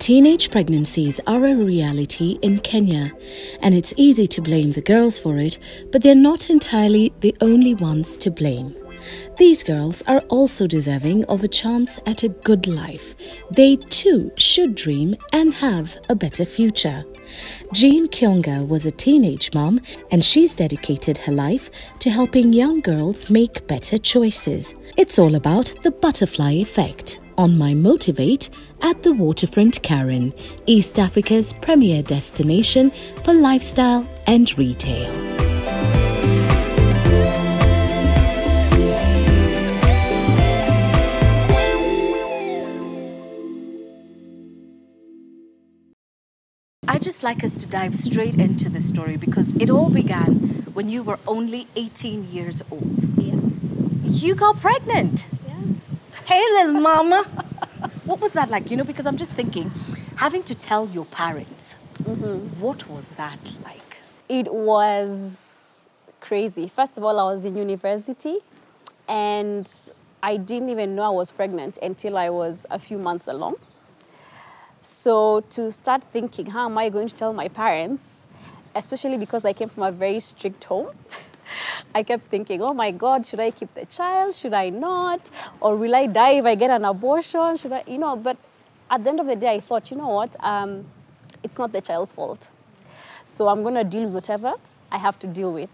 Teenage pregnancies are a reality in Kenya, and it's easy to blame the girls for it, but they're not entirely the only ones to blame. These girls are also deserving of a chance at a good life. They too should dream and have a better future. Jean Kionga was a teenage mom, and she's dedicated her life to helping young girls make better choices. It's all about the butterfly effect on My Motivate at the Waterfront Karen, East Africa's premier destination for lifestyle and retail. I'd just like us to dive straight into the story because it all began when you were only 18 years old. Yeah. You got pregnant. Yeah. Hey, little mama. What was that like? You know, because I'm just thinking, having to tell your parents, what was that like? It was crazy. First of all, I was in university and I didn't even know I was pregnant until I was a few months along. So to start thinking, how am I going to tell my parents, especially because I came from a very strict home, I kept thinking, oh my God, should I keep the child? Should I not? Or will I die if I get an abortion? Should I, but at the end of the day, I thought, you know what? It's not the child's fault. So I'm going to deal with whatever I have to deal with.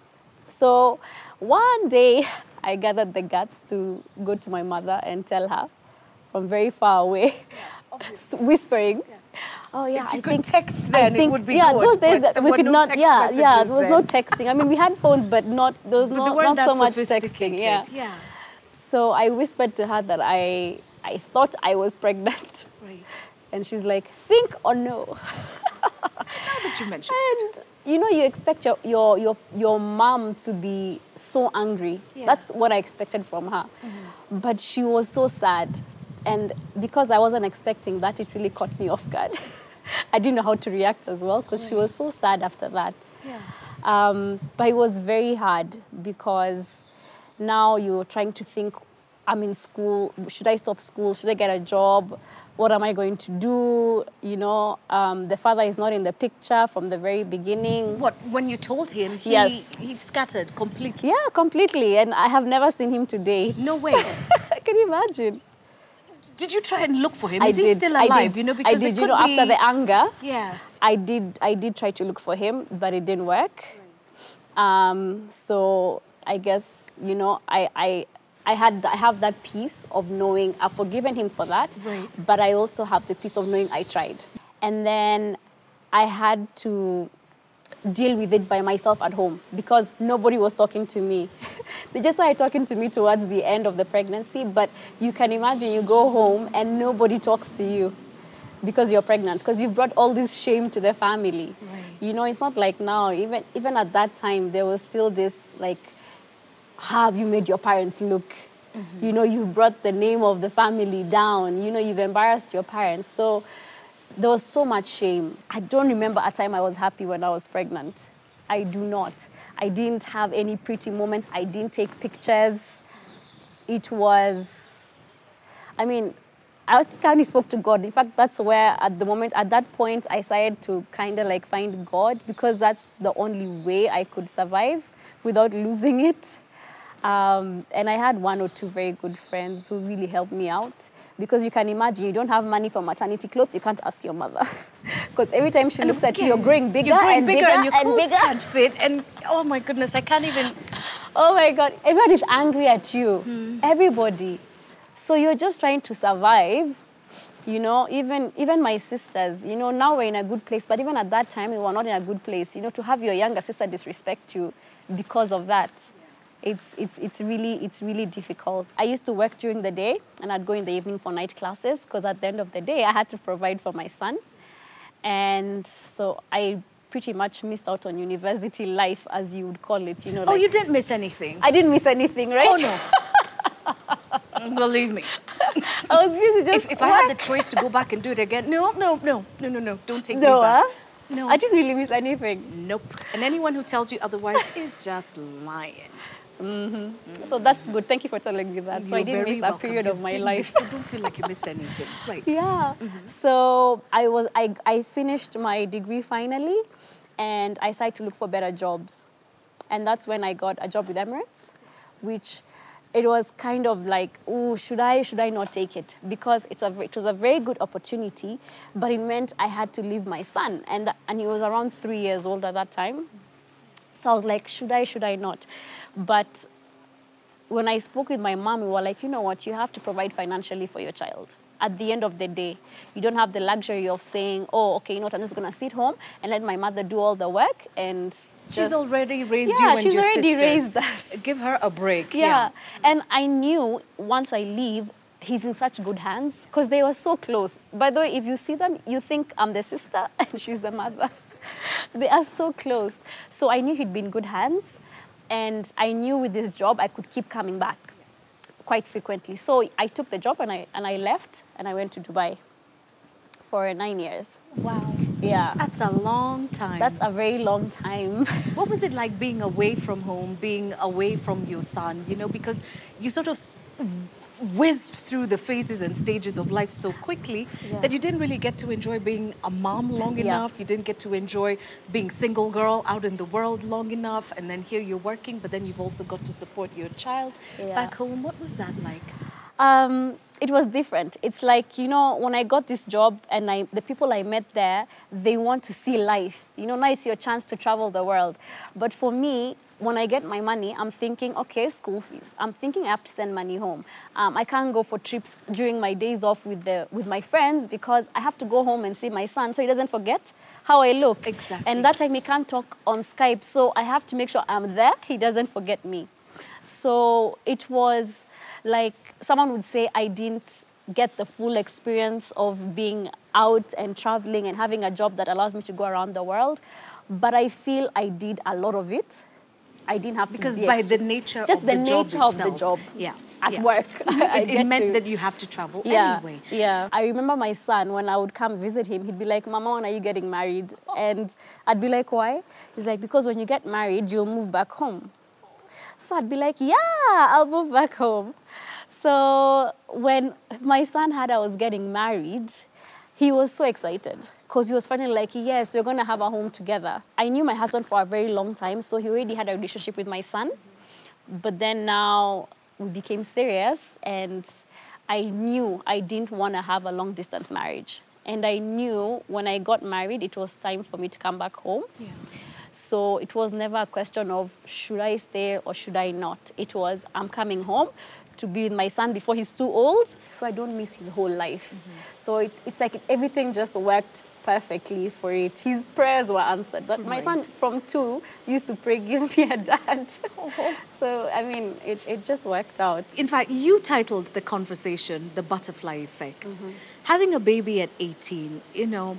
So one day, I gathered the guts to go to my mother and tell her from very far away, whispering, oh yeah, if you I could think text then it would be yeah, good. Those days we could no not, text there was then. no texting. I mean, we had phones, but there was not so much texting. Yeah. So I whispered to her that I thought I was pregnant. Right. And she's like, think or no? Now that you mentioned it. And you expect your mom to be so angry. Yeah. That's what I expected from her. But she was so sad. And because I wasn't expecting that, it really caught me off guard. I didn't know how to react as well because she was so sad after that. Yeah. But it was very hard because now you're trying to think, I'm in school, should I stop school? Should I get a job? What am I going to do? The father is not in the picture from the very beginning. What, when you told him, he scattered completely? Yeah, completely. And I have never seen him to date. No way. Can you imagine? Did you try and look for him? Is he still alive? I did. Because I did. After the anger, yeah, I did try to look for him, but it didn't work. Right. So I guess I have that peace of knowing I've forgiven him for that, right. But I also have the peace of knowing I tried. And then I had to deal with it by myself at home because nobody was talking to me. They just started talking to me towards the end of the pregnancy, but you can imagine you go home and nobody talks to you because you're pregnant, because you've brought all this shame to the family. Right. It's not like now, even at that time, there was still this like, how have you made your parents look? You brought the name of the family down, you've embarrassed your parents. So there was so much shame. I don't remember a time I was happy when I was pregnant. I do not. I didn't have any pretty moments. I didn't take pictures. It was, I think I only spoke to God. In fact, that's where at that point, I decided to kind of like find God because that's the only way I could survive without losing it. And I had one or two very good friends who really helped me out because you can imagine you don't have money for maternity clothes, you can't ask your mother. Because every time she looks at you, you're growing bigger and bigger and your and clothes bigger. can't fit. And oh my goodness, I can't even. Oh my God, everyone is angry at you. Everybody. So you're just trying to survive. Even my sisters, now we're in a good place, but even at that time, we were not in a good place. To have your younger sister disrespect you because of that. It's really difficult. I used to work during the day and I'd go in the evening for night classes because at the end of the day, I had to provide for my son. And so I pretty much missed out on university life, as you would call it. Oh, you didn't miss anything? I didn't miss anything, right? Oh, no. Believe me. I was busy just If I had the choice to go back and do it again, no, don't take me back. No, I didn't really miss anything. Nope. And anyone who tells you otherwise is just lying. So that's good. Thank you for telling me that. So I You're didn't very miss a welcome. period You of my didn't life. miss- You don't feel like you missed anything. Right. Yeah. So I finished my degree finally, and I started to look for better jobs. And that's when I got a job with Emirates, which it was kind of like, oh, should I not take it? Because it was a very good opportunity, but it meant I had to leave my son. And he was around 3 years old at that time. So I was like, should I not? But when I spoke with my mom, we were like, you know what, you have to provide financially for your child. At the end of the day, you don't have the luxury of saying, oh, okay, you know what, I'm just going to sit home and let my mother do all the work. And She's already raised you yeah, and she's your already sister. raised us. Give her a break. Yeah. And I knew once I leave, he's in such good hands because they were so close. By the way, if you see them, you think I'm the sister and she's the mother. They are so close. So I knew he'd be in good hands. And I knew with this job, I could keep coming back quite frequently. So I took the job and I left and I went to Dubai for 9 years. Wow. Yeah. That's a long time. That's a very long time. What was it like being away from home, being away from your son, you know, because you sort of whizzed through the phases and stages of life so quickly that you didn't really get to enjoy being a mom long enough. You didn't get to enjoy being single girl out in the world long enough. And then here you're working, but then you've also got to support your child back home. What was that like? It was different. It's like, you know, when I got this job and the people I met there, they want to see life. You know, now it's your chance to travel the world. But for me, when I get my money, I'm thinking, okay, school fees. I'm thinking I have to send money home. I can't go for trips during my days off with my friends because I have to go home and see my son so he doesn't forget how I look. Exactly. And that time he can't talk on Skype, so I have to make sure I'm there. He doesn't forget me. So it was like someone would say I didn't get the full experience of being out and traveling and having a job that allows me to go around the world. But I feel I did a lot of it. I didn't have because to be by extra. the nature just of the the job nature of the itself. job at work. It meant that you have to travel anyway. Yeah. I remember my son, when I would come visit him, he'd be like, Mama, when are you getting married? And I'd be like, why? He's like, because when you get married, you'll move back home. So I'd be like, yeah, I'll move back home. So when my son heard I was getting married, he was so excited because he was finally like, yes, we're going to have a home together. I knew my husband for a very long time, so he already had a relationship with my son. But then now we became serious, and I knew I didn't want to have a long-distance marriage. And I knew when I got married, it was time for me to come back home. Yeah. So it was never a question of should I stay or should I not. It was I'm coming home to be with my son before he's too old, so I don't miss his whole life. So it's like everything just worked perfectly for it. His prayers were answered. But my son from 2 used to pray, give me a dad. So, I mean, it just worked out. In fact, you titled the conversation, The Butterfly Effect. Having a baby at 18, you know,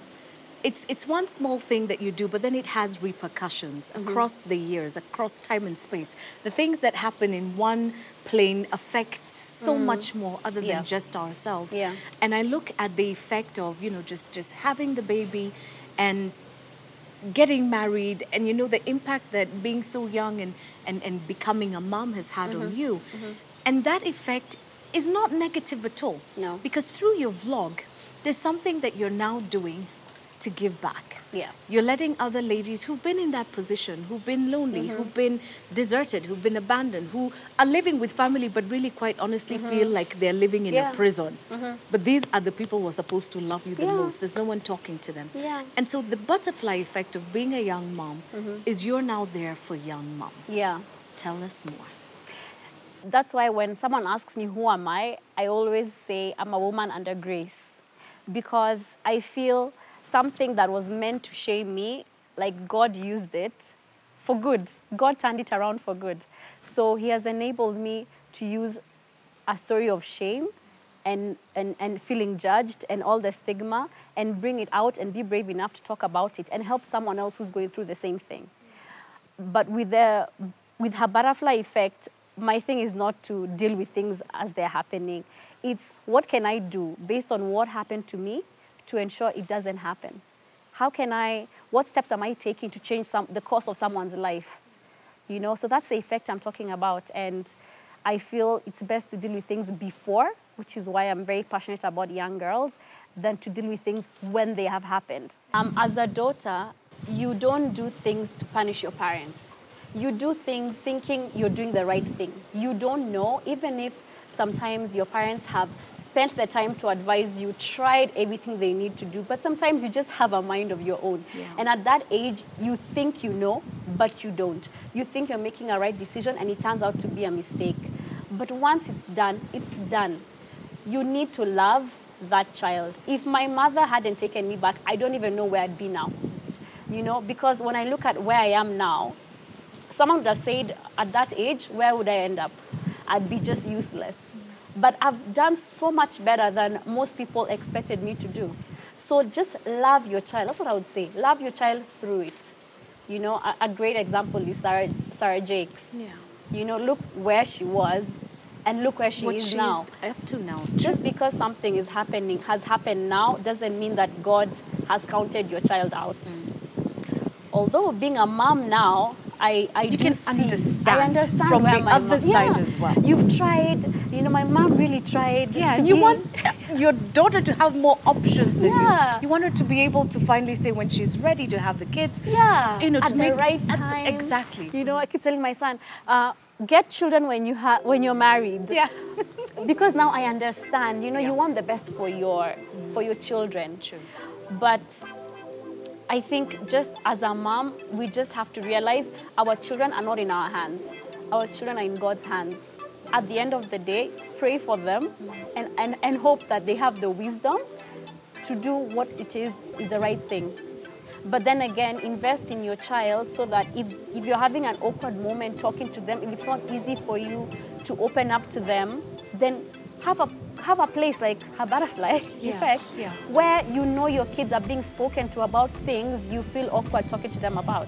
it's one small thing that you do, but then it has repercussions across the years, across time and space. The things that happen in one plane affect so much more other than just ourselves. Yeah. And I look at the effect of, you know, just having the baby and getting married and, you know, the impact that being so young and becoming a mom has had on you. And that effect is not negative at all. No. Because through your vlog, there's something that you're now doing to give back. Yeah. You're letting other ladies who've been in that position, who've been lonely, who've been deserted, who've been abandoned, who are living with family but really quite honestly feel like they're living in a prison. But these are the people who are supposed to love you the most. There's no one talking to them. Yeah. And so the butterfly effect of being a young mom is you're now there for young moms. Yeah. Tell us more. That's why when someone asks me, who am I always say I'm a woman under grace. Because I feel something that was meant to shame me, like God used it for good. God turned it around for good. So he has enabled me to use a story of shame and feeling judged and all the stigma and bring it out and be brave enough to talk about it and help someone else who's going through the same thing. But with her butterfly effect, my thing is not to deal with things as they're happening. It's what can I do based on what happened to me to ensure it doesn't happen? What steps am I taking to change the course of someone's life? You know, so that's the effect I'm talking about. And I feel it's best to deal with things before, which is why I'm very passionate about young girls, than to deal with things when they have happened. As a daughter, you don't do things to punish your parents. You do things thinking you're doing the right thing. You don't know, even if sometimes your parents have spent the time to advise you, tried everything they need to do, but sometimes you just have a mind of your own. Yeah. And at that age, you think you know, but you don't. You think you're making a right decision, and it turns out to be a mistake. But once it's done, it's done. You need to love that child. If my mother hadn't taken me back, I don't even know where I'd be now. You know, because when I look at where I am now, someone would have said, at that age, where would I end up? I'd be just useless. But I've done so much better than most people expected me to do. So just love your child. That's what I would say. Love your child through it. You know, a great example is Sarah Jakes. Yeah. You know, look where she was and look where she is now. Up to now. Just because something has happened now, doesn't mean that God has counted your child out. Although being a mom now, I understand from where the my other side as well. You've tried, you know, my mom really tried. Yeah, and you want your daughter to have more options than you. You want her to be able to finally say when she's ready to have the kids. Yeah, you know, at to the make right time. Exactly. You know, I keep telling my son, get children when you're married. Yeah. Because now I understand. You know, you want the best for your children. True. But I think just as a mom, we just have to realize our children are not in our hands. Our children are in God's hands. At the end of the day, pray for them and hope that they have the wisdom to do what it is the right thing. But then again, invest in your child so that if you're having an awkward moment talking to them, if it's not easy for you to open up to them, then have a place like a butterfly effect, where you know your kids are being spoken to about things you feel awkward talking to them about.